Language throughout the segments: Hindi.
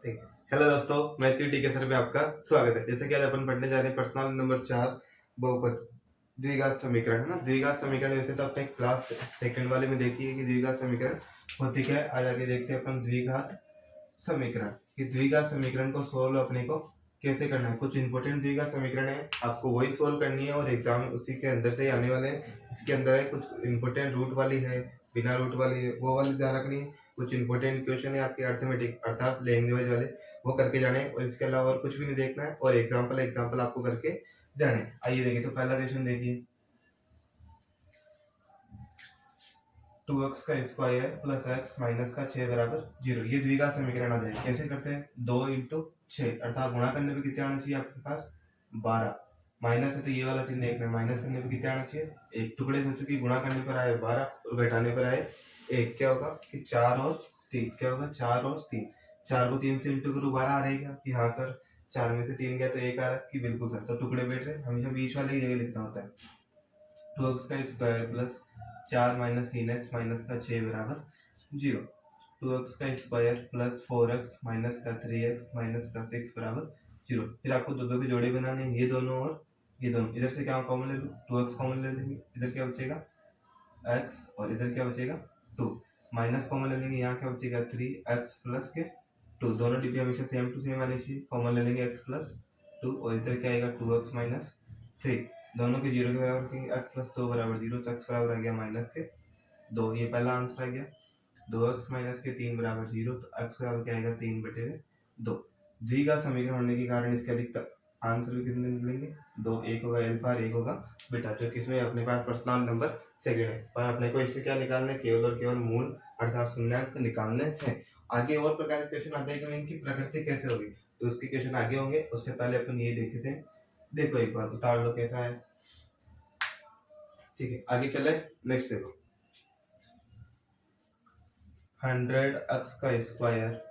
ठीक है। हेलो दोस्तों, मैथ्यू टी के सर में आपका स्वागत है। जैसे कि आज अपन पढ़ने जा रहे हैं प्रश्न नंबर 4 बहुपद द्विघात समीकरण है ना। द्विघात समीकरण वैसे तो अपने क्लास सेकंड वाले में देखी है कि द्विघात समीकरण होती क्या है। आज आगे देखते हैं अपन द्विघात समीकरण कि द्विघात समीकरण को सोल्व अपने को कैसे करना है। कुछ इंपॉर्टेंट द्विघात समीकरण है, आपको वही सोल्व करनी है और एग्जाम उसी के अंदर से ही आने वाले हैं। इसके अंदर है कुछ इंपॉर्टेंट रूट वाली है, बिना रूट वाली है, वो वाली ध्यान रखनी है। कुछ इंपॉर्टेंट क्वेश्चन है आपके अर्थमेटिक अर्थात लैंग्वेज वाले, वो करके जाने हैं और इसके अलावा और कुछ भी नहीं देखना है और एग्जाम्पल आपको करके जाने। आइए देखिए, तो पहला क्वेश्चन देखिए, 2x का स्क्वायर प्लस x माइनस का 6 बराबर 0। ये द्विघात समीकरण आ जाए। कैसे करते हैं, 2 इंटू 6 अर्थात गुणा करने पे कितने आना चाहिए आपके पास 12। माइनस है तो ये वाला चिन्ह देखना है, माइनस करने पे कितने आना चाहिए एक। टुकड़े सोचो कि गुणा करने पर आए 12 और घटाने पर आए 1, क्या होगा कि 4 और 3, क्या होगा 4 और 3। 4 को 3 से इंटू करो 12 आ रहेगा कि हाँ सर 4 में से 3 गया तो 1 आ रहा कि बिल्कुल सर। तो टुकड़े बैठ रहे, हमेशा बीच वाले ही जगह लिखना होता है। 2x का square plus 4 minus 3x minus का 6 बराबर 0। 2x का स्क्वायर प्लस 4x माइनस का 3x माइनस का 6 बराबर 0। फिर आपको दो दो के जोड़े बनाने हैं, ये दोनों और ये दोनों। इधर से क्या कॉमन ले लो, 2x कॉमन ले लेंगे, इधर क्या बचेगा x और इधर क्या बचेगा 2। माइनस कॉमन ले लेंगे, यहाँ क्या बचेगा 3x प्लस के 2। दोनों डिब्बे हमेशा सेम टू सेम आने चाहिए। कॉमन ले लेंगे x प्लस 2 और इधर क्या आएगा 2x माइनस 3। दोनों के जीरो के बराबर करेंगे, x प्लस 2 बराबर 0, तो x बराबर आ गया माइनस के 2। ये पहला आंसर आ गया। 2x माइनस के 3 बराबर 0, तो x बराबर क्या आएगा 3/2। द्विघात समीकरण होने के कारण इसके अधिकतर आंसर भी कितने निकलेंगे 2। एक होगा अल्फा और एक होगा बीटा, जो किसमें अपने पास प्रश्नांक नंबर सेकंड है। पर अपने को इसमें क्या निकालना है, केवल और केवल मूल अर्थात शून्याङ्क निकालने हैं। आगे और प्रकार के क्वेश्चन आते हैं कि इनकी प्रकृति कैसे होगी, तो उसके क्वेश्चन आगे होंगे। उससे पहले अपन ये देखे थे, देखो एक बार उतार लो कैसा है। ठीक है, आगे चले। नेक्स्ट देखो, 100x का स्क्वायर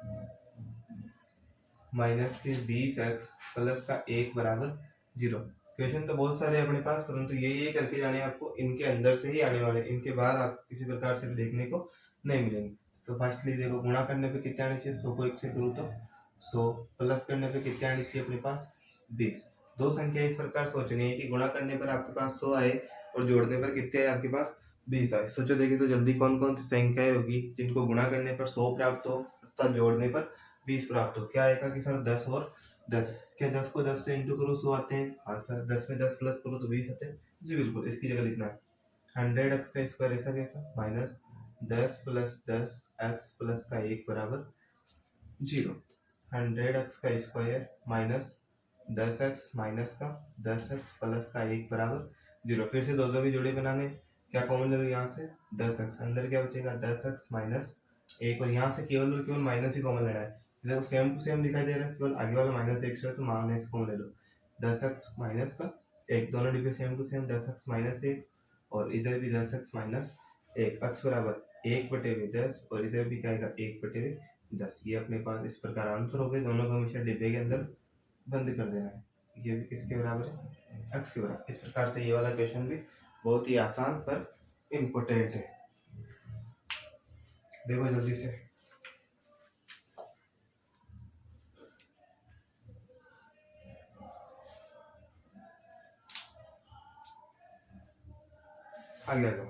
माइनस के 20x प्लस का 1 बराबर 0। क्वेश्चन तो बहुत सारे अपने पास, परंतु ये करके जाने आपको इनके अंदर से ही आने वाले, इनके बाहर आप किसी प्रकार से भी देखने को नहीं मिलेंगे। तो फर्स्टली देखो, गुणा करने पे कितने आने चाहिए, 100 को 1 से करूँ तो 100, प्लस करने पे कितने आने चाहिए अपने पास 20। दो संख्या इस प्रकार सोचनी है कि गुणा करने पर आपके पास 100 आए और जोड़ने पर कितने आए आपके पास 20 आए। सोचो देखिए तो जल्दी कौन कौन सी संख्याएं होगी जिनको गुणा करने पर 100 प्राप्त हो तथा जोड़ने पर 20 प्राप्त हो। क्या आएगा कि सर 10 और 10। क्या 10 को 10 से इंटू करो 100 आते हैं, हाँ सर 10 में 10 प्लस करो तो 20 आते हैं जी बिल्कुल। इसकी जगह लिखना है 100x का स्क्वायर, ऐसा कैसा माइनस 10 प्लस 10 x प्लस का 1 बराबर 0। 100x का स्क्वायर माइनस 10x माइनस का 10x प्लस का 1 बराबर 0। फिर से दो दो की जोड़ी बनाने, क्या कॉमन ले लो यहाँ से 10x, अंदर क्या बचेगा 10x माइनस 1 और यहाँ से केवल और केवल माइनस ही कॉमन लेना है। देखो सेम टू सेम दिखाई दे रहा है, केवल आगे वाला माइनस 1 है तो माइनस कॉमन ले लो। 10x माइनस का 1, दोनों डिब्बे same to same 10x minus 1 और इधर भी 10x माइनस 1। x बराबर 1/10 और इधर भी क्या आएगा 1/10। ये अपने पास इस प्रकार आंसर हो गए। दोनों को हमेशा डिब्बे के अंदर बंद कर देना है। ये भी किसके बराबर है x के बराबर। इस प्रकार से ये वाला क्वेश्चन भी बहुत ही आसान पर इम्पोर्टेंट है। देखो जल्दी से, आगे आ जाओ।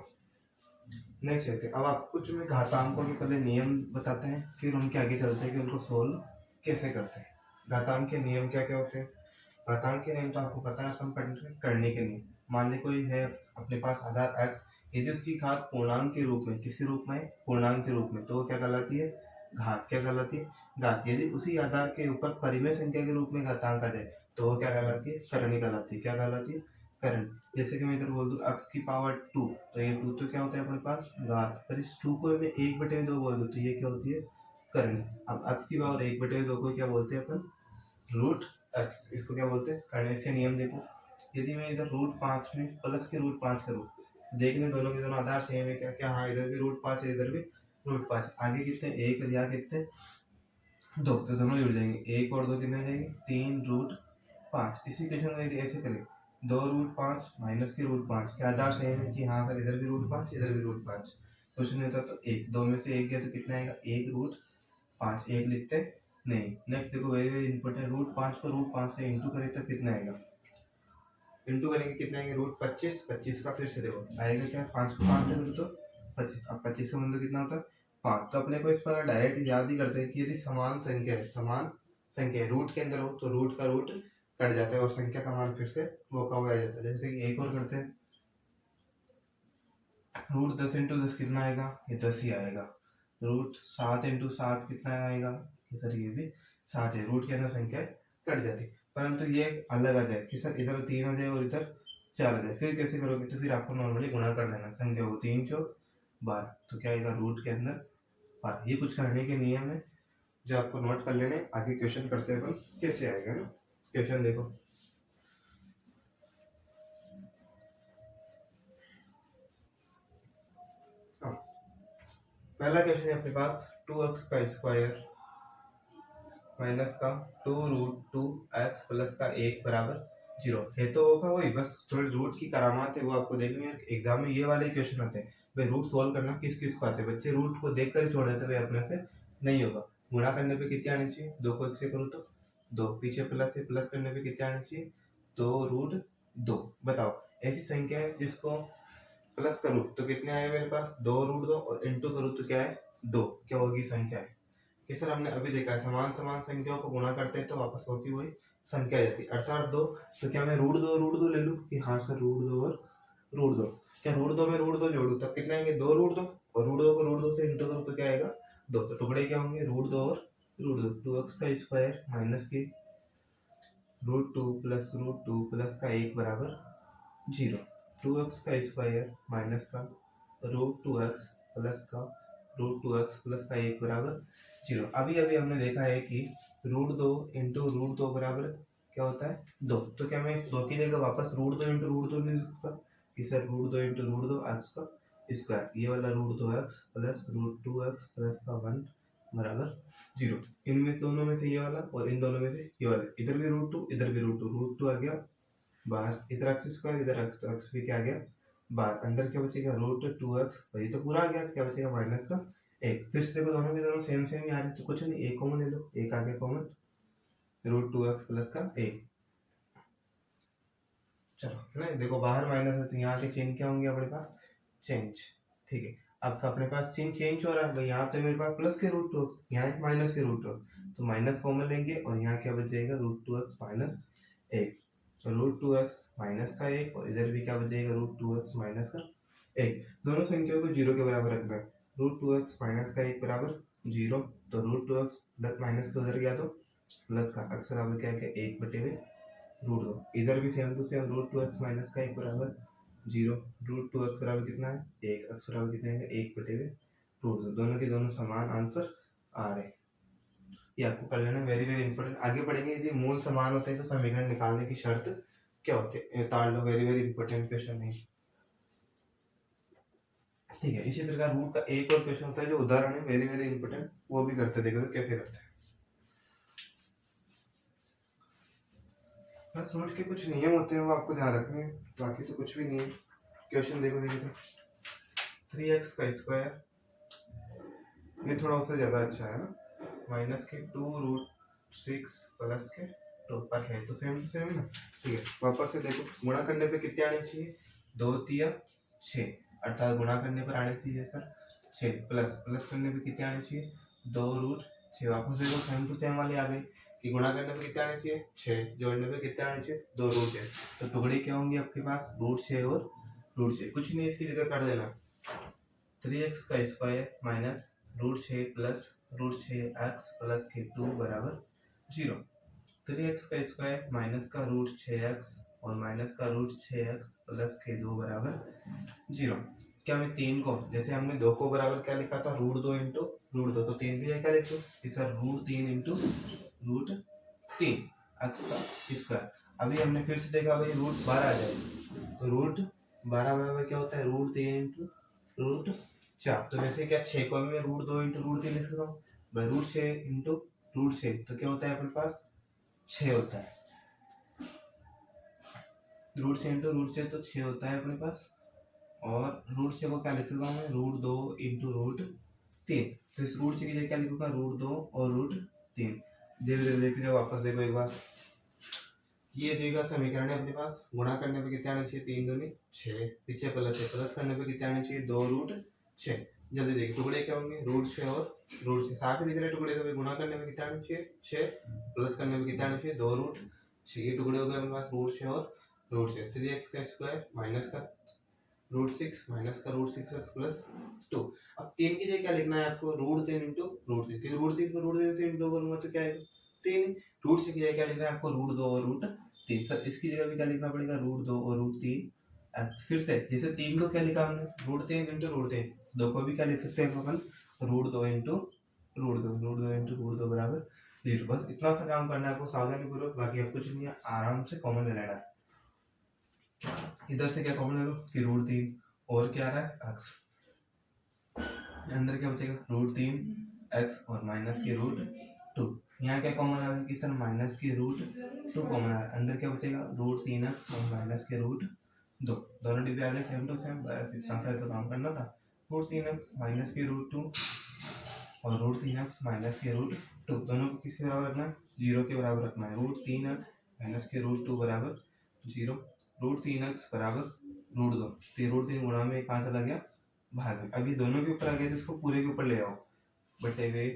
नेक्स्ट चलते हैं। अब आपको कुछ में घातांकों के पहले नियम बताते हैं, फिर उनके आगे चलते हैं कि उनको सोल्व कैसे करते हैं। घातांक के नियम क्या क्या होते हैं। घातांक के नियम तो आपको पता है, अपन करने के नियम। मान ली कोई है अपने पास आधार x, यदि उसकी घात पूर्णांक के रूप में, किसके रूप में पूर्णांक के रूप में, तो वो क्या कहलाती है घात। क्या कहलाती है घात। यदि उसी आधार के ऊपर परिमेय संख्या के रूप में घातांक आ जाए तो वो क्या कहलाती है करणी कहलाती है। क्या कहलाती है करण। जैसे कि मैं इधर बोल दूं x की पावर 2, तो ये 2 तो क्या होता है अपने पास घात, पर इस 2 को मैं 1/2 बोल दूं तो ये क्या होती है करणी। अब x की पावर 1/2 को क्या बोलते हैं अपन रूट x, इसको क्या बोलते हैं करणी। इसके नियम देखो, यदि मैं इधर √5 में प्लस के √5 करूँ, देखने दोनों के दोनों आधार सेम है क्या, क्या हाँ इधर भी √5 है इधर भी √5। आगे कितने 1 और यहाँ कितने 2, तो दोनों जुड़ जाएंगे। 1 और 2 कितने हो जाएंगे 3√5। इसी क्वेश्चन को यदि ऐसे करें 2√5 माइनस के √5, क्या आधार सेम है कि हाँ सर इधर भी √5 इधर भी √5। क्वेश्चन में होता तो 1 2 में से 1 गया तो कितना आएगा 1√5। 1 लिखते नहीं। नेक्स्ट देखो वेरी वेरी इंपॉर्टेंट, रूट 5 को रूट 5 से इंटू करें तो कितना आएगा, इंटू करेंगे कितना आएंगे रूट 25, 25 का फिर से देखो आएगा क्या, 5 को 5 से करो तो 25, अब 25 का मतलब कितना होता है 5। तो अपने को इस पर डायरेक्ट याद ही करते हैं कि यदि समान संख्या है, समान संख्या है रूट के अंदर हो तो रूट का रूट कट जाता है और संख्या का मान फिर से वो का हुआ आ जाता है। जैसे कि एक और करते हैं, रूट 10 इंटू 10 कितना आएगा, ये 10 ही आएगा। रूट 7 इंटू 7 कितना आएगा, ये सर ये भी 7 है। रूट के अंदर संख्या कट जाती, परंतु ये अलग आ जाए कि सर इधर 3 आ जाए और इधर 4 आ जाए, फिर कैसे करोगे, तो फिर आपको नॉर्मली गुणा कर देना, संख्या हो 3 चौक 12, तो क्या आएगा रूट के अंदर 12। ये कुछ करने के नियम है जो आपको नोट कर लेने, आगे क्वेश्चन करते हैं अपन कैसे आएगा ना। क्वेश्चन देखो, पहला क्वेश्चन है अपने पास 2x का स्क्वायर माइनस का 2 रूट 2x प्लस का 1 बराबर 0 है। तो होगा वही, बस थोड़ी रूट की करामात है वो आपको देखनी है। एग्जाम में ये वाले क्वेश्चन होते हैं भाई, रूट सोल्व करना किस किस को आते हैं, बच्चे रूट को देख कर ही छोड़ देते भाई, अपने से नहीं होगा। गुणा करने पे कितने आने चाहिए, 2 को 1 से करो तो 2, पीछे प्लस है, प्लस करने पे कितने आने चाहिए 2 रूट 2। बताओ ऐसी संख्या है जिसको प्लस करूँ तो कितने आए मेरे पास 2 रूट 2, और इंटू करूँ तो क्या है 2, क्या होगी संख्या है कि सर हमने अभी देखा है समान समान संख्याओं को गुणा करते हैं तो वापस होती वही संख्या आ जाती है, अर्थात 2। तो क्या मैं रूट दो ले लूँ कि हाँ सर रूट 2 और रूट 2, क्या रूट 2 में रूट 2 जोड़ू तब कितना आएंगे 2 रूट 2, और रूट 2 को रूट 2 से इंटू करो तो क्या आएगा 2, तो टुकड़े क्या होंगे रूट 2 और रूट 2। 2x का स्क्वायर माइनस की रूट 2 प्लस का 1 बराबर 0। 2x का स्क्वायर माइनस का रूट 2x प्लस का एक बराबर 0। अभी अभी हमने देखा है कि रूट 2 इंटू रूट 2 बराबर क्या होता है 2। तो क्या मैं इस 2 की जगह वापस रूट 2 इंटू रूट 2 लिख सकता कि sir root 2 into root 2 x का स्क्वायर, ये वाला root 2x plus root 2x plus का 1 बराबर 0। इनमें दोनों में से ये वाला और इन दोनों में से ये वाला, इधर भी रूट 2 इधर भी रूट 2 आ गया बाहर, इधर एक्स स्क्वायर इधर एक्स भी क्या आ गया बाहर, अंदर क्या बचेगा रूट 2x, वही तो पूरा आ गया, तो क्या बचेगा माइनस का 1। फिर से देखो दोनों के दोनों सेम सेम ही आ रहे हैं तो कुछ नहीं, एक कॉमन ले लो, एक आ गया कॉमन, रूट 2x प्लस का 1। चलो है ना, देखो बाहर माइनस है तो यहाँ के चिन्ह क्या होंगे अपने पास चेंज, ठीक है। अब अपने पास चिन्ह चेंज हो रहा है भाई, यहाँ तो मेरे पास प्लस के रूट 2, यहाँ माइनस के रूट 2, तो माइनस कॉमन लेंगे और यहाँ क्या बचेगा root 2x minus 1, root 2x minus का 1, और इधर भी क्या बचेगा रूट 2x माइनस का 1। दोनों संख्याओं को 0 के बराबर रखना है, रूट 2x माइनस का 1 बराबर 0, तो रूट 2x प्लस माइनस का उधर गया तो प्लस का x बराबर क्या है 1 बटे में रूट 2, इधर भी same to same root 2x minus का 1 बराबर 0, रूट 2x बराबर कितना है 1, x बराबर कितना है 1 बटे में रूट 2, दोनों के दोनों समान आंसर आ रहे हैं। ये आपको कर लेना, वेरी वेरी इंपॉर्टेंट। आगे बढ़ेंगे, यदि मूल समान होते हैं तो समीकरण निकालने की शर्त क्या होती है, ताड़ लो, वेरी वेरी इंपॉर्टेंट क्वेश्चन है, ठीक है। इसी प्रकार रूट का एक और क्वेश्चन होता है जो उदाहरण है वेरी वेरी इंपॉर्टेंट, वो भी करते देखो तो कैसे करते हैं। बस रूट के कुछ नियम होते हैं वो आपको ध्यान रखने हैं, बाकी तो कुछ भी नहीं है। क्वेश्चन देखो देखो 3x का स्क्वायर, ये थोड़ा उससे ज्यादा अच्छा है ना, माइनस के 2 रूट 6 प्लस के 2 पर है तो सेम है ना, ठीक है। वापस से देखो गुणा करने पे कितने आने चाहिए 2 तिया 6, अर्थात गुणा करने पर आने चाहिए सर 6, प्लस करने पे कितने आने चाहिए 2 रूट 6। वापस देखो सेम टू सेम वाले आ गए कि गुणा करने पे कितने आने चाहिए 6, जोड़ने पे कितने आने चाहिए 2 रूट 6। तो टुकड़े क्या होंगे आपके पास रूट 6 और रूट 6, कुछ नहीं इसकी जगह कर देना 3x का square minus root 6 plus root 6x plus के 2 बराबर 0। 3x का स्क्वायर माइनस का रूट 6x और माइनस का रूट 6x प्लस के 2 बराबर 0। क्या मैं 3 को, जैसे हमने 2 को बराबर क्या लिखा था रूट 2 इंटू रूट 2, तो 3 की जगह क्या लिखो sir root 3 into root 3 x का स्क्वायर। अभी हमने फिर से देखा भाई रूट 12 आ जाए, तो रूट 12 बराबर क्या होता है रूट 3 इंटू रूट 4। तो वैसे क्या 6 को मैं रूट 2 इंटू रूट 3 लिख सकता हूँ भाई, रूट 6 इंटू रूट 6 तो क्या होता है अपने पास 6 होता है, रूट 6 इंटू रूट 6 तो 6 होता है अपने पास, और रूट 6 को क्या लिख सकता हूँ मैं रूट 2 इंटू रूट 3, तो इस रूट 6 की जगह क्या लिखूंगा रूट 2 और रूट 3। धीरे धीरे देखते जाओ, वापस देखो एक बार। ये द्विघात समीकरण है अपने पास, गुणा करने पे कितने आने चाहिए, 3 दूनी 6, पीछे प्लस है, प्लस करने पे कितने आने चाहिए, 2√6। जल्दी देखिए टुकड़े क्या होंगे, √6 और √6 साथ ही दिख रहे टुकड़े, तो गुणा करने में कितने आने चाहिए 6, प्लस करने में कितने आने चाहिए 2√6। ये टुकड़े हो गए अपने पास √6 और √6। 3x का स्क्वायर माइनस का √6 माइनस का √6x प्लस 2। अब 3 की जगह क्या लिखना है आपको, √3 इंटू √3, क्योंकि √3 को √3 से इंटू करूंगा तो क्या आएगा 3। √6 की जगह क्या लिखना है आपको, √2 और √3। सर इसकी जगह भी क्या लिखना पड़ेगा, √2 और √3। फिर से जैसे 3 को क्या लिखा हमने, √3 इंटू √3, 2 को भी क्या लिख सकते हैं अपन, √2 इंटू √2 इंटू √2 बराबर 0। बस इतना सा काम करना है आपको सावधानी पूर्वक, बाकी अब कुछ नहीं है, आराम से कॉमन ले लेना है। इधर से क्या कॉमन ले लो कि √3 और क्या आ रहा है x, अंदर क्या बचेगा √3x और माइनस की √2। यहाँ क्या कॉमन आ रहा है कि सर माइनस की √2 कॉमन आ रहा है, अंदर क्या बचेगा √3x और माइनस के √2। दोनों डिब्बे आ गए सेम टू सेम, बस इतना सा तो काम करना था। √3x माइनस की √2 और √3x माइनस के √2, दोनों को किसके बराबर रखना है, 0 के बराबर रखना है। √3x माइनस के √2 बराबर 0, √3x बराबर √2, तो √3 गुणा में कहाँ चला गया, भाग में। अभी दोनों के ऊपर आ गया तो इसको पूरे के ऊपर ले आओ, बटे हुए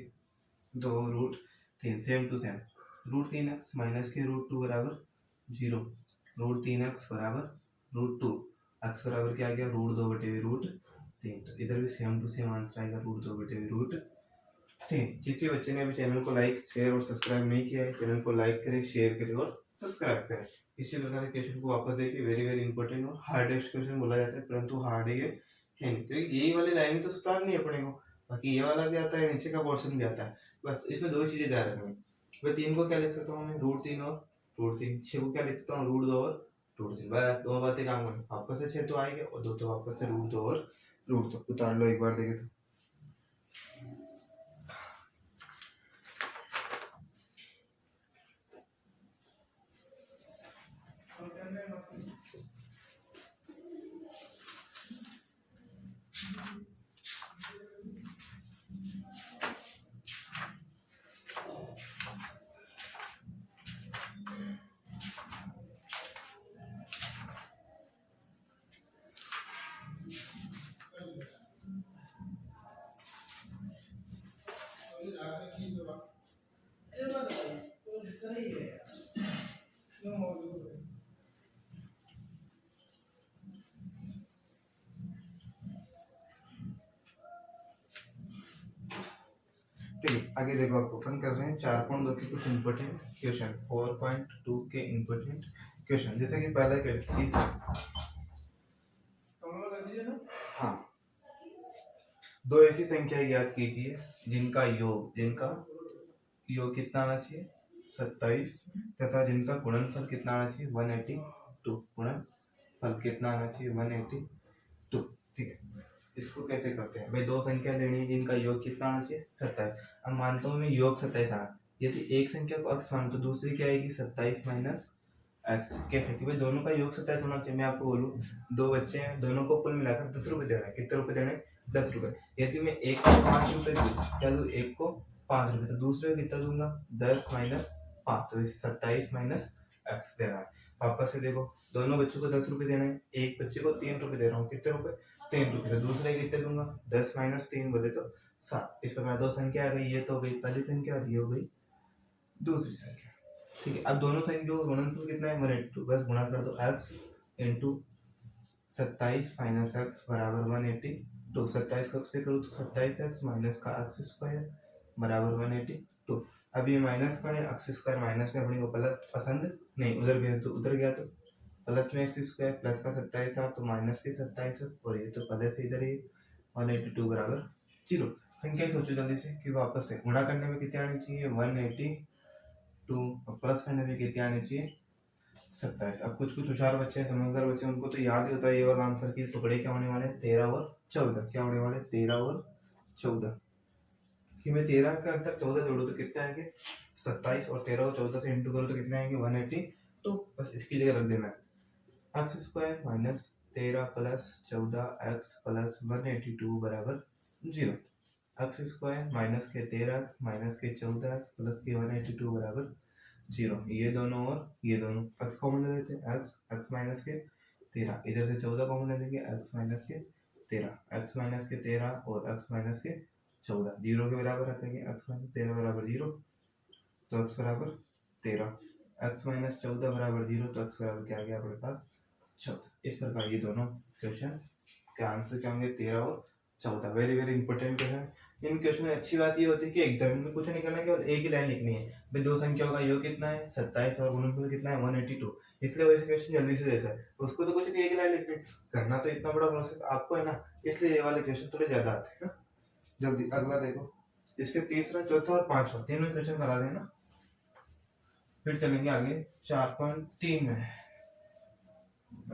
2√3 same to same. √3x minus के √2 बराबर 0, √3x बराबर √2, x बराबर क्या आ गया, √2 बटे हुए √3। तो इधर भी सेम टू सेम आंसर आएगा, √2 बटे हुए √3। जिस बच्चे ने अभी चैनल को लाइक शेयर और सब्सक्राइब नहीं किया है, चैनल को लाइक करें, शेयर करें और सब्सक्राइब करें। इसी प्रकार के क्वेश्चन को वापस देखिए, वेरी वेरी इंपॉर्टेंट और हार्डेस्ट क्वेश्चन बोला जाता है, परंतु हार्ड है है नहीं, क्योंकि यही वाली लाइन तो सुधारनी है अपने को, बाकी ये वाला भी आता है, नीचे का पोर्शन भी आता है। बस इसमें दो चीजें ध्यान रखनी। मैं 3 को क्या लिख सकता हूँ, मैं √3 और √3, 6 को क्या लिख सकता हूँ, √2 और √3। बस दो बातें काम करें, वापस से 6 तो आएंगे और 2 तो वापस से √2 और √2। उतार लो एक बार देखे तो। आगे देखो, आप ओपन कर रहे हैं 4.2 के कुछ इंपॉर्टेंट क्वेश्चन, 4.2 के इंपॉर्टेंट क्वेश्चन। जैसे कि पहला क्वेश्चन, हाँ, दो ऐसी संख्याएं ज्ञात कीजिए जिनका योग कितना आना चाहिए 27, तथा जिनका गुणनफल कितना आना चाहिए 182। गुणनफल कितना आना चाहिए 182। ठीक है, इसको कैसे करते हैं भाई, दो संख्या लेनी है जिनका योग कितना आना चाहिए 27। अब मानता हूँ मैं योग 27 आना, यदि एक संख्या को x मान तो दूसरी क्या आएगी 27 माइनस x। कैसे कि भाई दोनों का योग 27 होना चाहिए। मैं आपको बोलूँ, दो बच्चे हैं, दोनों को कुल मिलाकर 10 रुपए देना है। कितने रुपए देने, 10 रुपए। यदि मैं एक को 5 रुपए दूँ, क्या दूँ, एक को 5 रुपए, तो दूसरे को कितना दूंगा 10 माइनस 5, तो 27 माइनस x देना है। वापस से देखो, दोनों बच्चों को 10 रुपए देना है, एक बच्चे को 3 रुपए दे रहा हूँ, कितने रुपए 3 रुपए, तो दूसरे कितने दूंगा 10 माइनस 3 बोले तो 7। इस प्रकार दो संख्या आ गई, ये तो हो गई पहली संख्या और ये हो गई दूसरी संख्या। ठीक है, अब दोनों संख्या का गुणनफल कितना है 182, बस गुणा कर दो x इंटू 27 माइनस एक्स बराबर 182। 27 को x से करूँ तो 27x माइनस का x स्क्वायर बराबर 182। अब ये माइनस का है, x स्क्वायर माइनस में अपने को प्लस पसंद नहीं, उधर भेज दो, उधर गया तो प्लस में x स्क्वायर, प्लस का 27 था तो माइनस के 27, और ये तो प्लस इधर ही 182 बराबर 0। संख्या सोचो जल्दी से कि वापस से गुणा करने में कितने आने चाहिए 182, और प्लस करने में कितने आने चाहिए 27। अब कुछ कुछ होशियार बच्चे हैं, समझदार बच्चे, उनको तो याद ही होता है ये वाला आंसर की टुकड़े क्या होने वाले 13 और 14। क्या होने वाले 13 और 14, कि मैं 13 के अंदर 14 जोड़ू तो कितने आएंगे 27, और 13 को 14 से इंटू करूँ तो कितने आएंगे 182। बस इसकी जगह रख देना है x square minus 13 plus 14 x plus 182 बराबर 0। एक्स स्क्वायर माइनस के 13x माइनस के 14x प्लस के 182 बराबर 0। ये दोनों और ये दोनों x कॉमन ले लेते हैं, x माइनस के 13, इधर से 14 कॉमन ले लेंगे, x माइनस के 13 और x माइनस के 14 जीरो के बराबर रखेंगे, x माइनस 13 बराबर 0 तो x बराबर 13, x माइनस 14 बराबर 0 तो x बराबर क्या आ गया अपने पास 14। इस प्रकार ये दोनों क्वेश्चन के आंसर क्या होंगे 13 और 14। Very very important question. इन क्वेश्चन में अच्छी बात ये होती है कि एग्जाम में कुछ नहीं करना है, केवल एक ही लाइन लिखनी है भाई दो संख्याओं का योग कितना है 27 और गुणनफल कितना है 182, इसलिए वैसे क्वेश्चन जल्दी से देता है। उसको तो कुछ नहीं एक ही लाइन लिखनी करना, तो इतना बड़ा प्रोसेस आपको है ना, इसलिए ये वाले क्वेश्चन थोड़े ज्यादा आते हैं ना। जल्दी अगला देखो, इसके तीसरा चौथा और पांचवा तीनों क्वेश्चन करा रहे हैं ना। फिर चलेंगे आगे 4.3 में।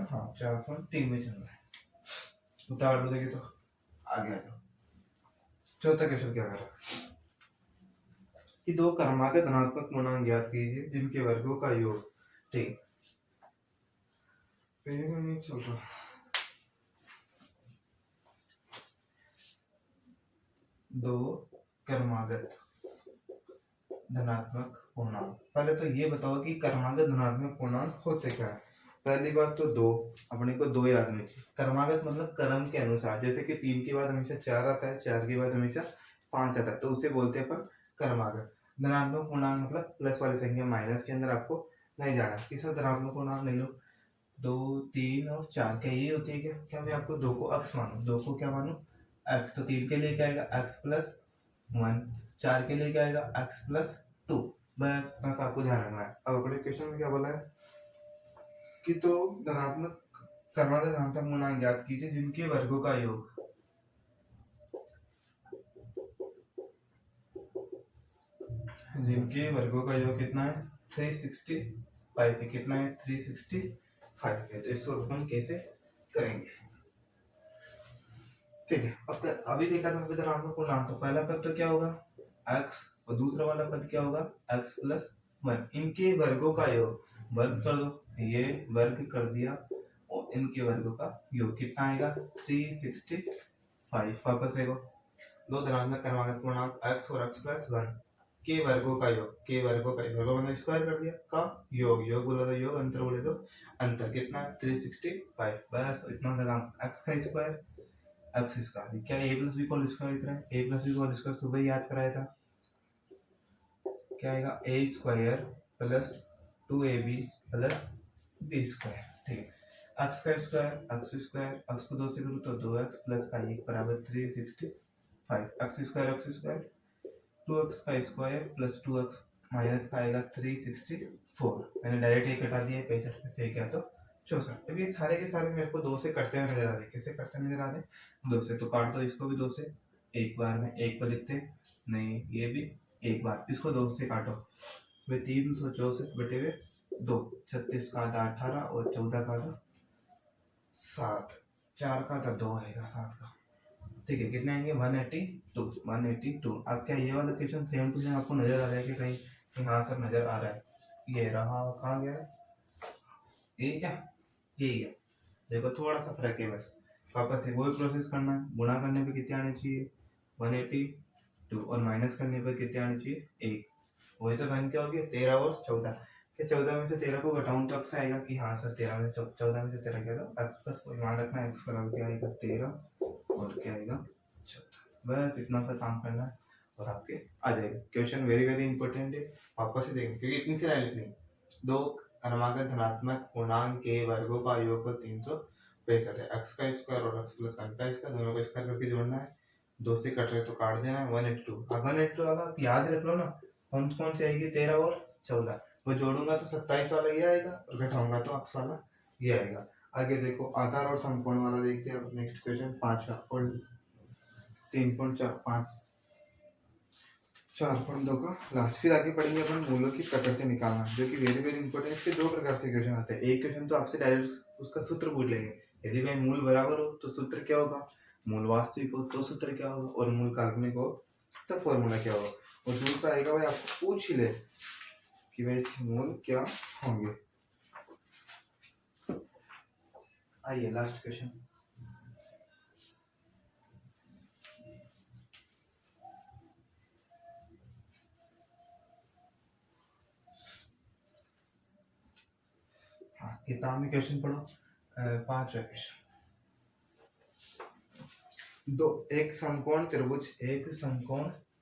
हाँ 4.3 में चल रहा है, उतार लो देखिए तो आगे आ जाओ। चौथा क्वेश्चन क्या कर रहा है कि दो क्रमागत धनात्मक पूर्णांक ज्ञात कीजिए जिनके वर्गों का योग। ठीक, नहीं चल रहा। दो क्रमागत धनात्मक पूर्णांक, पहले तो ये बताओ कि क्रमागत धनात्मक पूर्णांक होते क्या है। पहली बात तो दो, अपने को दो याद में चाहिए। क्रमागत मतलब क्रम के अनुसार, जैसे कि 3 के बाद हमेशा 4 आता है, 4 के बाद हमेशा 5 आता है, तो उसे बोलते हैं अपन क्रमागत। धनात्मक पूर्णांक मतलब प्लस वाली संख्या, माइनस के अंदर आपको नहीं जाना। किसी धनात्मक पूर्णांक ले लो 2, 3 और 4, क्या ये होती है क्या मैं आपको दो को अक्स मानू, दो को क्या मानू एक्स, तो 3 के लिए क्या आएगा एक्स प्लस 1, 4 के लिए क्या आएगा एक्स प्लस 2। बस बस आपको ध्यान रखना है। अब अपने क्वेश्चन में क्या बोला है कि तो धनात्मक क्रमागत धनात्मक पूर्णांक ज्ञात कीजिए जिनके वर्गों का योग, जिनके वर्गों का योग कितना है 365 है। कितना है 365 है। तो इसको अपन कैसे करेंगे, ठीक है। अब अभी देखा था धनात्मक पूर्णांक, तो पहला पद तो क्या होगा x और दूसरा वाला पद क्या होगा x प्लस 1। इनके वर्गों का योग, वर्ग कर दो, ये वर्ग कर दिया और इनके वर्गों का योग कितना आएगा 365। वापस देखो, दो धनात्मक क्रमागत पूर्णांक x और x प्लस 1 के वर्गों का योग, के वर्गों का वर्गों मैंने स्क्वायर कर दिया का योग, योग बोला तो योग, अंतर बोले तो अंतर, कितना है 365। बस इतना सा काम, x का स्क्वायर एक्स स्क्वायर, क्या ए प्लस बी को स्क्वायर लिख रहे हैं, ए प्लस बी को स्क्वायर सुबह याद कराया था, क्या आएगा A square plus 2ab plus B square. ठीक है, एक्स का स्क्वायर एक्स को 2 से करूँ तो 2x प्लस का 1 बराबर 365। एक्स स्क्वायर 2x का स्क्वायर प्लस 2x माइनस का आएगा 364। मैंने डायरेक्ट ये कटा दिया, 65 में से क्या तो 64। अब ये सारे के सारे मेरे को 2 से कटते हुए नजर आ रहे हैं। किससे कटते हुए नजर आ रहे हैं 2 से, तो काट दो इसको भी 2 से, एक बार में एक को लिखते नहीं, ये भी एक बार, इसको 2 से काटो वे 364 बटे हुए 2, 36 का आधा 18 और 14 का आधा 7, 4 का आधा 2 आएगा 7 का। ठीक है, कितने आएंगे 182। अब क्या ये वाला क्वेश्चन सेम टू सेम आपको नजर आ रहा है कि कहीं हाँ सर नजर आ रहा है, ये रहा, कहाँ गया ये क्या, यही है। देखो थोड़ा सा फर्क है बस, वापस से वही प्रोसेस करना है। गुणा करने पे कितने आने चाहिए 182 और माइनस करने पर कितने आने चाहिए 1। वही तो संख्या होगी 13 और 14। क्या 14 में से 13 को घटाऊं तो अक्स आएगा कि हाँ सर 13 में से 14 में से 13 क्या, तो अक्स बस ध्यान रखना, एक्स बराबर क्या आएगा 13 और क्या आएगा 14। बस इतना सा काम करना है और आपके आ जाएगा। क्वेश्चन वेरी वेरी इंपॉर्टेंट है, वापस से देखेंगे क्योंकि इतनी सी लाइन लिखनी है। दो क्रमागत धनात्मक पूर्णांक के वर्गों का योग 365 है। एक्स का स्क्वायर और एक्स प्लस 1 का स्क्वायर, दोनों को स्क्वायर करके जोड़ना है। 2 से कट रहे तो काट देना है 182। 182 वाला याद रख लो ना, कौन कौन सी आएगी 13 और 14, वो जोड़ूंगा तो 27 वाला ये आएगा और घटाऊंगा तो एक्स वाला ये आएगा। आगे देखो आधार और समकोण वाला देखते हैं अब नेक्स्ट क्वेश्चन 5 और 3.5 4.2 का लास्ट। फिर आगे पढ़ेंगे अपन मूलों की प्रकृति निकालना, जो कि वेरी वेरी इंपॉर्टेंट। इसके दो प्रकार से क्वेश्चन आते हैं। एक क्वेश्चन तो आपसे डायरेक्ट उसका सूत्र पूछ लेंगे, यदि भाई मूल बराबर हो तो सूत्र क्या होगा, मूल वास्तविक हो तो सूत्र क्या होगा, और मूल काल्पनिक हो तो फॉर्मूला क्या होगा। और दूसरा आएगा भाई आपको पूछ ही ले कि भाई इसके मूल क्या होंगे। आइए लास्ट क्वेश्चन, किताब में क्वेश्चन पढ़ो, 5वां क्वेश्चन। एक समकोण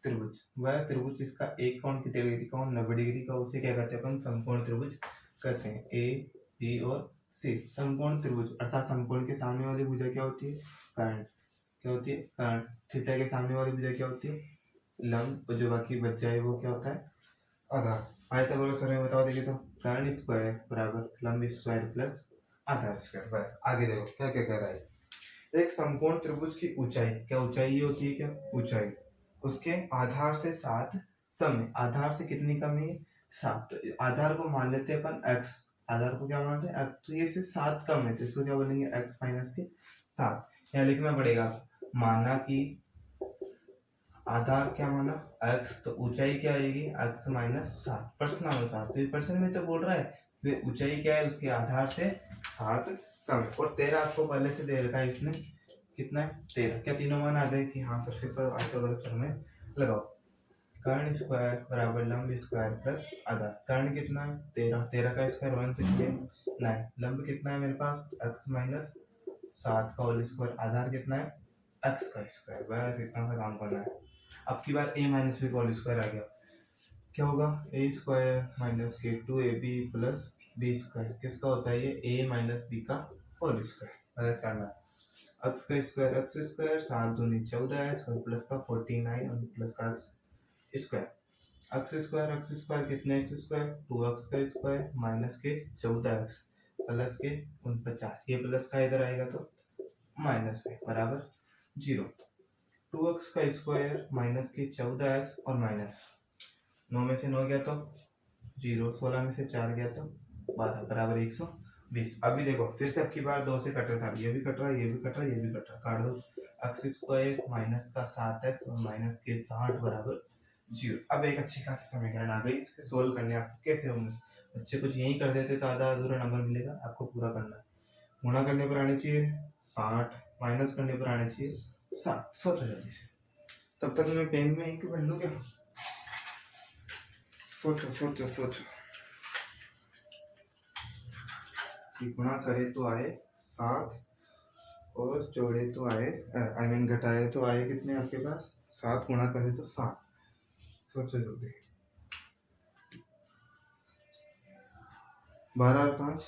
त्रिभुज, वह त्रिभुज जिसका एक कोण कितनी डिग्री का हो, 90 डिग्री का, उसे क्या कहते हैं अपन, समकोण त्रिभुज कहते हैं। ए, बी और सी समकोण त्रिभुज, अर्थात समकोण के सामने वाली भुजा क्या होती है, कर्ण। क्या होती है, कर्ण। थीटा के सामने वाली भुजा क्या होती है, लंब, और जो बाकी बच जाए वो क्या होता है, आधार। पाइथागोरस थ्योरम बताओ देखिए तो, कर्ण स्क्वायर बराबर लंब स्क्वायर प्लस आधार स्क्वायर। बस आगे देखो क्या क्या कह रहा है। एक समकोण त्रिभुज की ऊंचाई, क्या ऊंचाई ये होती है, क्या ऊंचाई, उसके आधार से 7 कम है। आधार से कितनी कम है, 7। तो आधार को मान लेते हैं अपन x, आधार को क्या मानते हैं x, तो ये से 7 कम है, तो इसको क्या बोलेंगे, x माइनस के 7। यहाँ लिखना पड़ेगा, माना कि आधार क्या माना x, तो ऊंचाई क्या आएगी x माइनस 7 प्रश्नानुसार। तो प्रश्न में तो बोल रहा है वे ऊंचाई क्या है, उसके आधार से 7 कम है। और 13 आपको पहले से दे रखा है इसमें, कितना है 13। क्या तीनों मान आ गए कि हाँ सर, फिर पाइथागोरस में लगाओ। कर्ण स्क्वायर बराबर लंब स्क्वायर प्लस आधार। कर्ण कितना है 13, 13 का स्क्वायर 169। लंब कितना है मेरे पास x माइनस 7 का होल स्क्वायर, आधार कितना है x का स्क्वायर। बस इतना सा काम करना है। अब की बार a माइनस बी का होल स्क्वायर आ गया, क्या होगा, ए स्क्वायर माइनस के 2ab प्लस बी स्क्वायर। किसका होता है ये, a माइनस बी का होल स्क्वायर। ऐसा करना है, x स्क्वायर 7 दूनी 14x और प्लस का 49 और प्लस का स्क्वायर। एक्स स्क्वायर कितने एक्स स्क्वायर, 2x का स्क्वायर माइनस के 14x प्लस के 49, ये प्लस का इधर आएगा तो माइनस में बराबर 0। 2x का स्क्वायर माइनस के 14x और माइनस 9 में से 9 गया तो 0, 16 में से 4 गया तो 12 बराबर 120। अभी देखो फिर से अब की बार 2 से कट रहा था, ये भी कट रहा है, ये भी कट रहा है, ये भी कट रहा है, काट दो। एक्स स्क्वायर माइनस का 7x और माइनस के 60 बराबर 0। अब एक अच्छी खासी समीकरण आ गई, इसके सोल्व करने आपको कैसे होंगे। बच्चे कुछ यही कर देते तो आधा अधूरा नंबर मिलेगा, आपको पूरा करना है। गुणा करने पर आने चाहिए 60, माइनस करने पर आने चाहिए 7। सोचो जल्दी से, तब तक मैं पेन में इंक भर लूँ क्या, सोचो सोचो सोचो। कि गुणा करे तो आए 7 और जोड़े तो आए, आई मीन घटाए तो आए कितने आपके पास 7, गुणा करे तो 7। सोचो जल्दी। 12 और 5,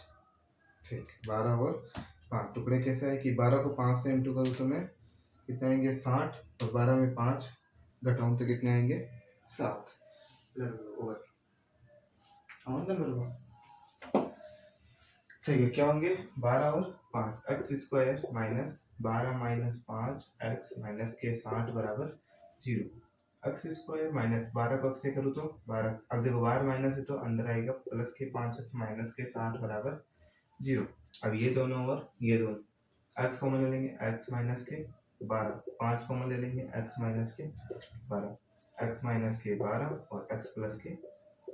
ठीक, 12 और 5 टुकड़े कैसे आए कि 12 को 5 से इंटू करूँ तो मैं कितने आएंगे 60, और 12 में 5 घटाऊँ तो कितने आएंगे 7। ओवर आऊँगा मेरे को, ठीक है, क्या होंगे 12 और 5, x square minus 12 minus 5 x minus के 60 बराबर 0। एक्स स्क्वायर माइनस 12 को एक्स से करूँ तो 12। अब देखो बाहर माइनस है तो अंदर आएगा प्लस के 5x माइनस के 60 बराबर 0। अब ये दोनों और ये दोनों x कॉमन ले लेंगे, x माइनस के 12, 5 कॉमन ले लेंगे, x माइनस के 12, x माइनस के 12 और x प्लस के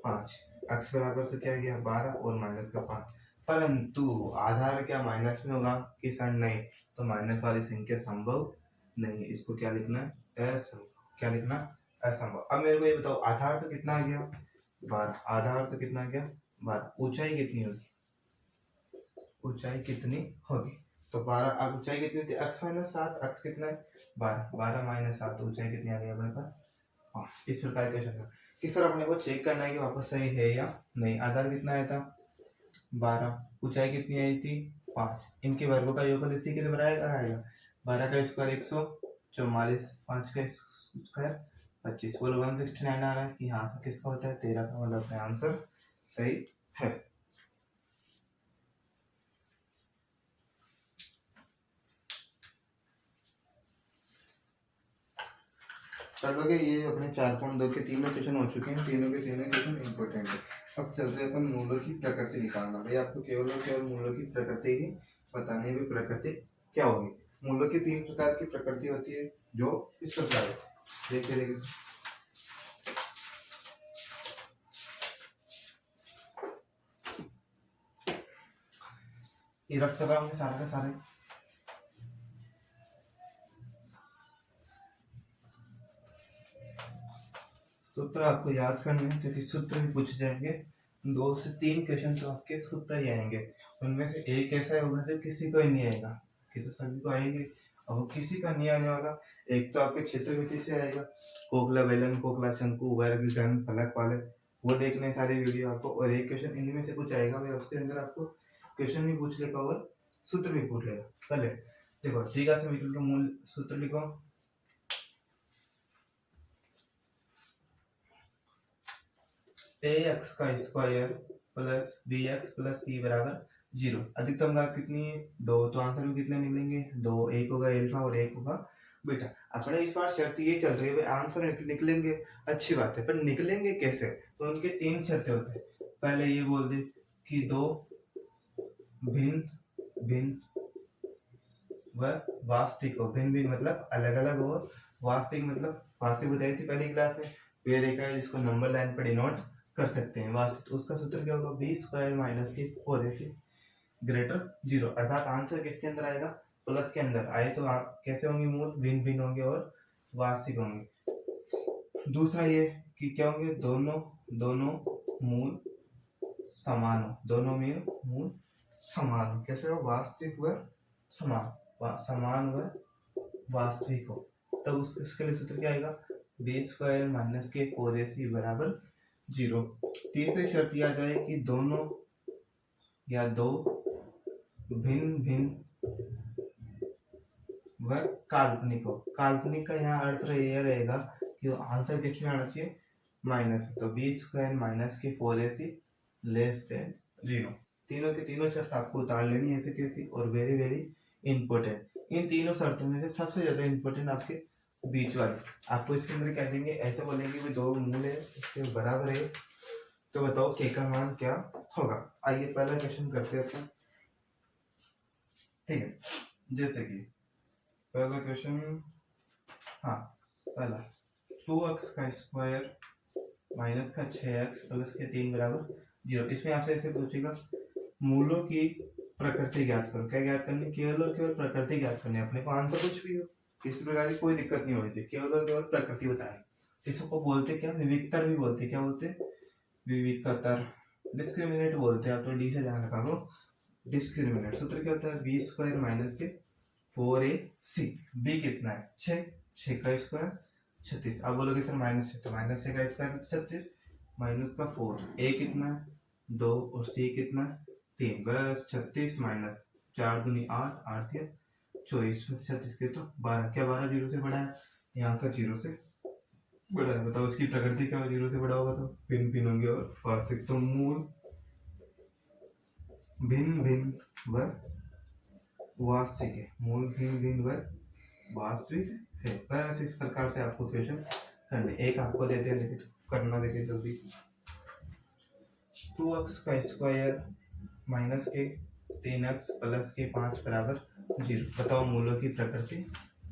5। x बराबर तो क्या गया 12 और माइनस का 5। परंतु आधार क्या माइनस में होगा कि सर नहीं, तो माइनस वाली संख्या संभव नहीं है, इसको क्या लिखना है असंभव। क्या लिखना असंभव। अब मेरे को ये बताओ आधार तो कितना आ गया 12, आधार तो कितना आ गया 12, ऊंचाई कितनी होगी, ऊंचाई कितनी होगी, तो 12, अब ऊंचाई कितनी थी x माइनस 7, x कितना है 12, 12 माइनस 7, ऊंचाई कितनी आ गई अपने पास 5। इस प्रकार के क्वेश्चन किस तरह अपने को चेक करना है कि वापस सही है या नहीं। आधार कितना आया था 12, ऊंचाई कितनी आई थी 5, इनके वर्गों का योगफल इसी के लिए बनाएगा 12 का स्क्वायर 144, 5 का स्क्वायर 25, बोलो 169 आ रहा है कि हाँ सर किसका होता है 13 का, मतलब आंसर सही है। कर लोगे, ये अपने 4.2 के तीनों क्वेश्चन हो चुके हैं, तीनों के तीनों क्वेश्चन इंपॉर्टेंट है। अब चल रहे अपन मूलों की प्रकृति निकालना। भाई आपको केवल और केवल मूलों की प्रकृति ही बतानी है, प्रकृति क्या होगी। मूलों की 3 प्रकार की प्रकृति होती है, जो इस प्रकार है, देखिए देखिए ये रख कर रहा हूँ सारे के सारे। सूत्र आपको याद करने हैं क्योंकि सूत्र भी पूछ जाएंगे, 2 से 3 क्वेश्चन तो आपके सूत्र ही आएंगे। उनमें से एक ऐसा होगा जो किसी को ही नहीं आएगा, कि तो सभी को आएंगे और किसी का नहीं आने वाला। एक तो आपके क्षेत्रमिति से आएगा, कोकला बेलन, कोकला शंकु, वर्ग, घन, फलक, पालक, वो देखने सारी वीडियो आपको। और एक क्वेश्चन इनमें से कुछ आएगा भाई, उसके अंदर आपको क्वेश्चन भी पूछ लेगा और सूत्र भी पूछ लेगा। पहले देखो द्विघात समीकरण का मूल सूत्र लिखो, ax का square plus bx plus c बराबर 0। अधिकतम घात कितनी है? 2। तो आंसर में कितने निकलेंगे? 2। एक होगा अल्फा और एक होगा बीटा। अपने इस बार शर्त ये चल रही है भाई आंसर निकलेंगे, अच्छी बात है, पर निकलेंगे कैसे? तो उनके 3 शर्तें होते हैं। पहले ये बोल दे कि 2 भिन्न भिन्न व वास्तविक हो। भिन्न भिन्न मतलब अलग अलग हो, वास्तविक मतलब वास्तविक बताई थी पहली क्लास में, फिर एक है जिसको नंबर लाइन पर डिनोट कर सकते हैं वास्तविक। उसका सूत्र क्या होगा? बी स्क्वायर माइनस के 4ac ग्रेटर 0। अर्थात आंसर किसके अंदर आएगा? प्लस के अंदर आए। तो आप कैसे होंगे? मूल भिन्न भिन्न होंगे और वास्तविक होंगे। दूसरा ये कि क्या होंगे? दोनों दोनों मूल समान हो। दोनों में मूल समान हो। कैसे हो? वास्तविक व समान, समान व वास्तविक हो। तब उसके लिए सूत्र क्या आएगा? बी स्क्वायर माइनस के 4ac बराबर 0। तीसरी शर्त यह आ जाए कि दोनों या दो भिन्न भिन्न व काल्पनिक हो। काल्पनिक का यहाँ अर्थ यह रहेगा कि आंसर किस में आना चाहिए? माइनस। तो बी स्क्वायर माइनस के 4ac लेस देन 0। तीनों के तीनों शर्त आपको उतार लेनी है ऐसे कैसी, और वेरी वेरी इंपॉर्टेंट। इन तीनों शर्तों में से सबसे ज्यादा इंपॉर्टेंट आपके बीच वाले। आपको इसके अंदर क्या देंगे? ऐसे बोलेंगे कि दो मूल है इसके बराबर है, तो बताओ के का मान क्या होगा। आइए पहला क्वेश्चन करते हैं अपन, ठीक है। जैसे कि पहला क्वेश्चन, हाँ पहला 2x का स्क्वायर माइनस का 6x प्लस के 3 बराबर 0। इसमें आपसे ऐसे पूछेगा मूलों की प्रकृति ज्ञात करो। क्या ज्ञात करनी? केवल और केवल प्रकृति ज्ञात करनी है। अपने को आंसर कुछ भी हो, किसी प्रकार की कोई दिक्कत नहीं होनी चाहिए, केवल और केवल प्रकृति बतानी। इसको बोलते क्या? विविकतर भी बोलते। क्या बोलते? विविकतर। डिस्क्रिमिनेट बोलते हैं। आप तो डी से ध्यान रखा करो, डिस्क्रिमिनेट। सूत्र क्या होता है? बी स्क्वायर माइनस के 4ac। बी कितना है? 6। 6 का स्क्वायर 36। आप बोलोगे सर माइनस 6, तो माइनस 6 का स्क्वायर 36 माइनस का 4। ए कितना है? 2 और सी कितना है? 3। बस 36 माइनस 4 दूनी 8, 8 या 24 में 36 के तो 12। क्या 12 0 से बड़ा है? यहाँ तक 0 से बड़ा है। बताओ उसकी प्रकृति क्या? 0 से बड़ा होगा तो भिन्न भिन्न होंगे और वास्तविक। तो मूल भिन्न भिन्न व वास्तविक है। मूल भिन्न भिन्न व वास्तविक है। बस इस प्रकार से आपको क्वेश्चन करने। एक आपको देते हैं, देखिए तो करना, देखिए जल्दी। 2x का स्क्वायर माइनस के 3x प्लस के 5 बराबर 0। बताओ मूलों की प्रकृति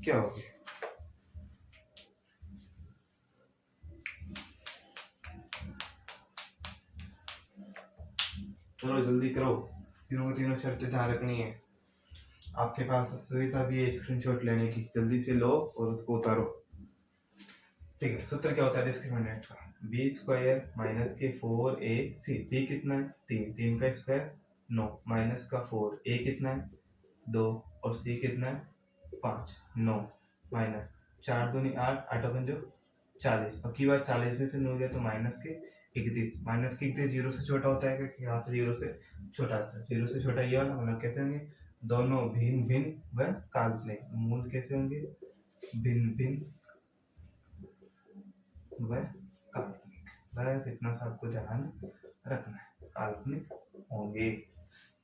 क्या होगी? चलो जल्दी करो, तीनों को तीनों शर्तें ध्यान रखनी है। आपके पास सुविधा भी है स्क्रीनशॉट लेने की, जल्दी से लो और उसको उतारो, ठीक है। सूत्र क्या होता है डिस्क्रिमिनेंट का? बी स्क्वायर माइनस के 4ac। बी कितना है? 3। 3 का स्क्वायर 9 माइनस का 4। ए कितना है? 2 और सी कितना है? 5। 9 माइनस 4 दूनी 8, 8 अपन जो 40। अब की बात 40 में से 9 गया तो माइनस के 31। माइनस के 31 0 से छोटा होता है क्या? यहाँ से 0 से छोटा। 0 से छोटा ये वाला, मतलब कैसे होंगे? दोनों भिन्न भिन्न व काल्पनिक। मूल कैसे होंगे? भिन्न भिन्न व काल्पनिक। बस इतना सा आपको ध्यान रखना है, काल्पनिक होंगे।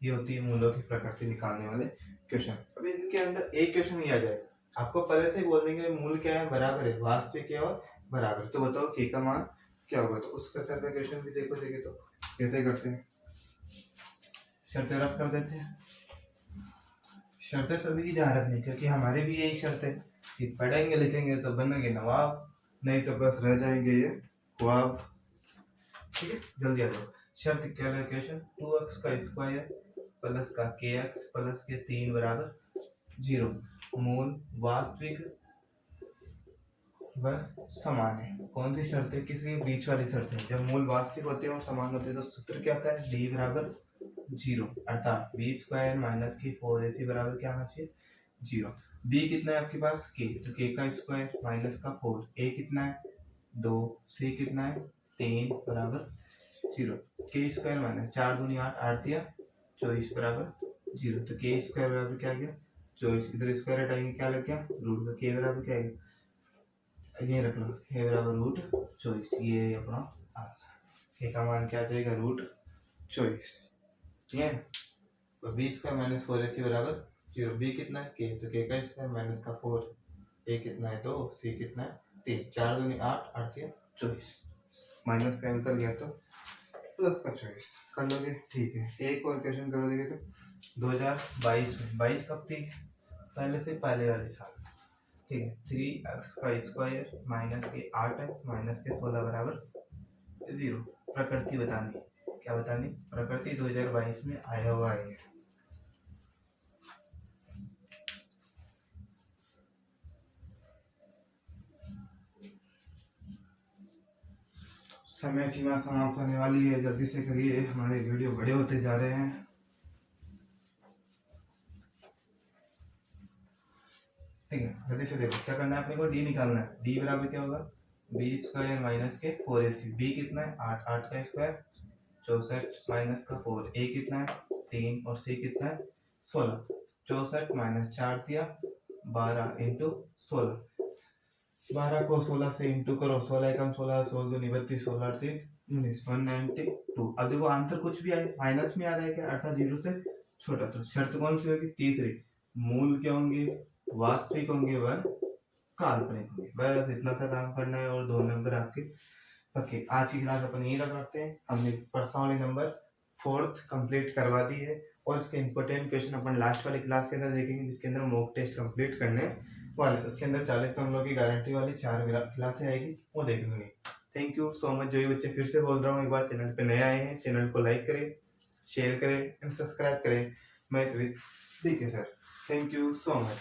ये होती है मूलों की प्रकृति निकालने वाले क्वेश्चन। अब इनके अंदर एक क्वेश्चन ही आ जाए, आपको पहले से ही बोल देंगे मूल क्या है? बराबर है, वास्तविक है और बराबर। तो बताओ के का मान क्या होगा? तो उस प्रकार का क्वेश्चन भी देखो, देखे तो कैसे करते हैं। शर्तें रफ कर देते हैं। शर्तें सभी की ध्यान रखनी, क्योंकि हमारे भी यही शर्त है कि पढ़ेंगे लिखेंगे तो बनेंगे नवाब, नहीं तो बस रह जाएंगे ये ख्वाब, ठीक है। जल्दी आ जाओ। शर्त क्या है? क्वेश्चन 2x का स्क्वायर प्लस का kx प्लस के 3 बराबर 0। मूल वास्तविक वह समान है। कौन सी शर्त है? किसके बीच वाली शर्त है। जब मूल वास्तविक होते हैं और समान होते हैं तो सूत्र क्या आता है? डी बराबर 0, अर्थात बी स्क्वायर माइनस की 4ac बराबर क्या आना चाहिए? 0। बी कितना है आपके पास? के, तो के का स्क्वायर माइनस का 4, ए कितना है? 2, सी कितना है? 3 बराबर 0। के स्क्वायर माइनस 4 दूनी 8, 8 दिया 24 बराबर 0। तो के स्क्वायर बराबर क्या आ गया? 24। इधर स्क्वायर हटाएंगे क्या लग गया? रूट का। के बराबर क्या आएगा? ये रख लो, के बराबर रूट 24। ये अपना आंसर। के का मान क्या आ जाएगा? रूट 24। ठीक है। तो बी स्क्वायर माइनस 4ac बराबर 0। बी कितना है? के, तो के का स्क्वायर माइनस का 4, ए कितना है? 2, सी कितना है? 3, 4 दूनी 8, 8 दिया 24। माइनस का उतर गया तो प्लस का 24 कर लोगे। ठीक है। एक और क्वेश्चन करोगे तो 2022 में, 22 कब थी? पहले से पहले वाले साल। ठीक है। 3x का स्क्वायर माइनस के 8x माइनस के 16 बराबर 0। प्रकृति बतानी। क्या बतानी? प्रकृति 2022 में आया हुआ है। समय सीमा समाप्त होने वाली है, जल्दी से करिए, हमारे वीडियो बड़े होते जा रहे हैं। ठीक है, जल्दी से देखो क्या करना है अपने को। डी निकालना है। डी बराबर क्या होगा? बी स्क्वायर माइनस के 4ac। बी कितना है? 8, 8 का स्क्वायर 64 माइनस का 4, ए कितना है? 3 और सी कितना है? 16। 64 माइनस 4 दिया 12 इंटू 16। 12 को 16 से इंटू करो, 16 एकम 16, 16 दूनी 32, 16 3 19, 192। अब देखो आंसर कुछ भी आए माइनस में आ रहा है क्या? अर्थात 0 से छोटा। तो शर्त कौन सी होगी? तीसरी। मूल क्या होंगे? वास्तविक होंगे व काल्पनिक होंगे। बस इतना सा काम करना है और 2 नंबर आपके पक्के। आज की क्लास अपन यही रखते हैं। हमने पर्सनली नंबर 4th कंप्लीट करवा दी है और इसके इंपॉर्टेंट क्वेश्चन अपन लास्ट वाली क्लास के अंदर देखेंगे, जिसके अंदर मॉक टेस्ट कंप्लीट करने वाले। उसके अंदर 40 नंबरों की गारंटी वाली 4 क्लासें आएगी, वो देखेंगे। Thank you so much. जो ये बच्चे, फिर से बोल रहा हूँ एक बार, चैनल पे नए आए हैं, चैनल को लाइक करें, शेयर करें एंड सब्सक्राइब करें। मैं ठीक है sir, thank you so much.